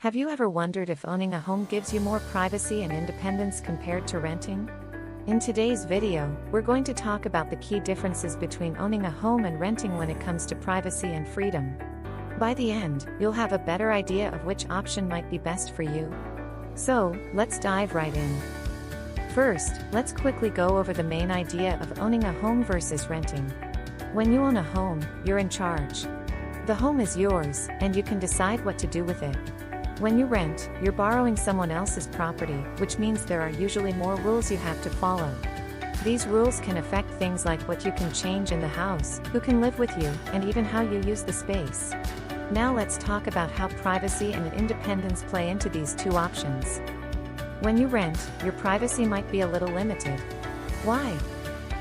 Have you ever wondered if owning a home gives you more privacy and independence compared to renting? In today's video, we're going to talk about the key differences between owning a home and renting when it comes to privacy and freedom. By the end, you'll have a better idea of which option might be best for you. So, let's dive right in. First, let's quickly go over the main idea of owning a home versus renting. When you own a home, you're in charge. The home is yours, and you can decide what to do with it. When you rent, you're borrowing someone else's property, which means there are usually more rules you have to follow. These rules can affect things like what you can change in the house, who can live with you, and even how you use the space. Now let's talk about how privacy and independence play into these two options. When you rent, your privacy might be a little limited. Why?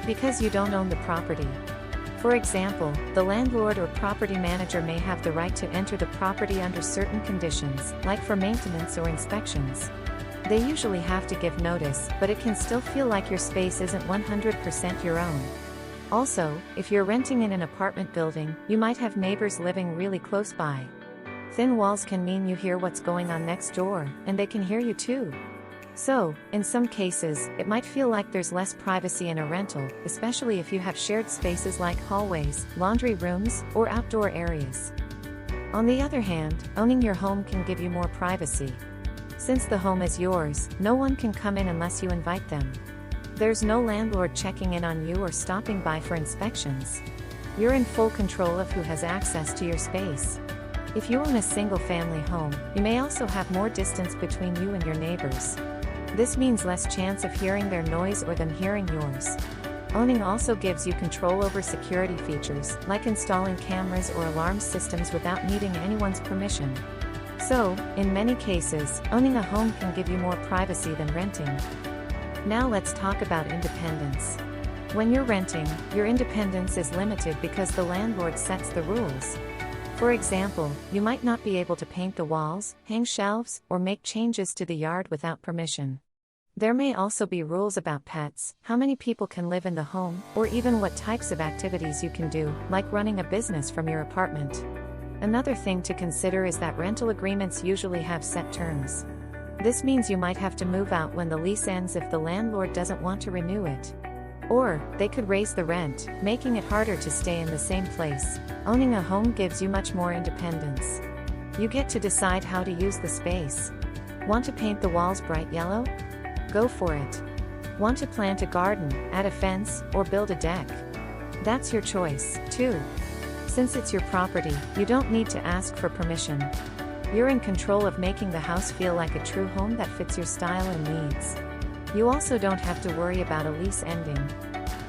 Because you don't own the property. For example, the landlord or property manager may have the right to enter the property under certain conditions, like for maintenance or inspections. They usually have to give notice, but it can still feel like your space isn't 100% your own. Also, if you're renting in an apartment building, you might have neighbors living really close by. Thin walls can mean you hear what's going on next door, and they can hear you too. So, in some cases, it might feel like there's less privacy in a rental, especially if you have shared spaces like hallways, laundry rooms, or outdoor areas. On the other hand, owning your home can give you more privacy. Since the home is yours, no one can come in unless you invite them. There's no landlord checking in on you or stopping by for inspections. You're in full control of who has access to your space. If you own a single-family home, you may also have more distance between you and your neighbors. This means less chance of hearing their noise or them hearing yours. Owning also gives you control over security features, like installing cameras or alarm systems without needing anyone's permission. So, in many cases, owning a home can give you more privacy than renting. Now let's talk about independence. When you're renting, your independence is limited because the landlord sets the rules. For example, you might not be able to paint the walls, hang shelves, or make changes to the yard without permission. There may also be rules about pets, how many people can live in the home, or even what types of activities you can do, like running a business from your apartment. Another thing to consider is that rental agreements usually have set terms. This means you might have to move out when the lease ends if the landlord doesn't want to renew it. Or, they could raise the rent, making it harder to stay in the same place. Owning a home gives you much more independence. You get to decide how to use the space. Want to paint the walls bright yellow? Go for it. Want to plant a garden, add a fence, or build a deck? That's your choice, too. Since it's your property, you don't need to ask for permission. You're in control of making the house feel like a true home that fits your style and needs. You also don't have to worry about a lease ending.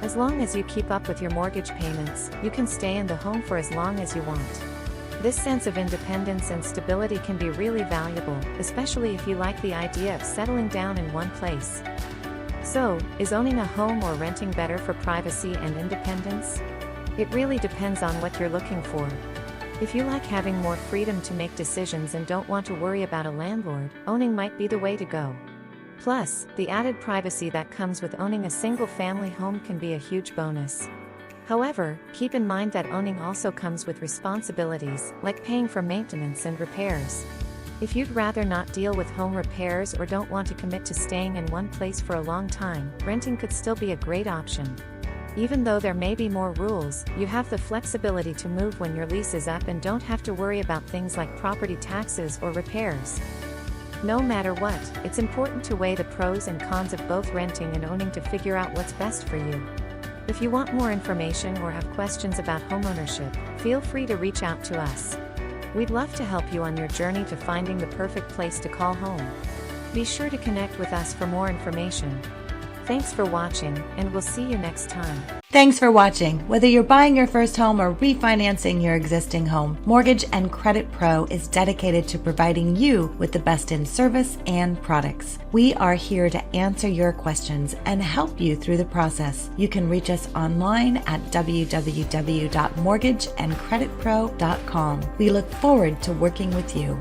As long as you keep up with your mortgage payments, you can stay in the home for as long as you want. This sense of independence and stability can be really valuable, especially if you like the idea of settling down in one place. So, is owning a home or renting better for privacy and independence? It really depends on what you're looking for. If you like having more freedom to make decisions and don't want to worry about a landlord, owning might be the way to go. Plus, the added privacy that comes with owning a single-family home can be a huge bonus. However, keep in mind that owning also comes with responsibilities, like paying for maintenance and repairs. If you'd rather not deal with home repairs or don't want to commit to staying in one place for a long time, renting could still be a great option. Even though there may be more rules, you have the flexibility to move when your lease is up and don't have to worry about things like property taxes or repairs. No matter what, it's important to weigh the pros and cons of both renting and owning to figure out what's best for you. If you want more information or have questions about homeownership, feel free to reach out to us. We'd love to help you on your journey to finding the perfect place to call home. Be sure to connect with us for more information. Thanks for watching, and we'll see you next time. Thanks for watching. Whether you're buying your first home or refinancing your existing home, Mortgage and Credit Pro is dedicated to providing you with the best in service and products. We are here to answer your questions and help you through the process. You can reach us online at www.mortgageandcreditpro.com. We look forward to working with you.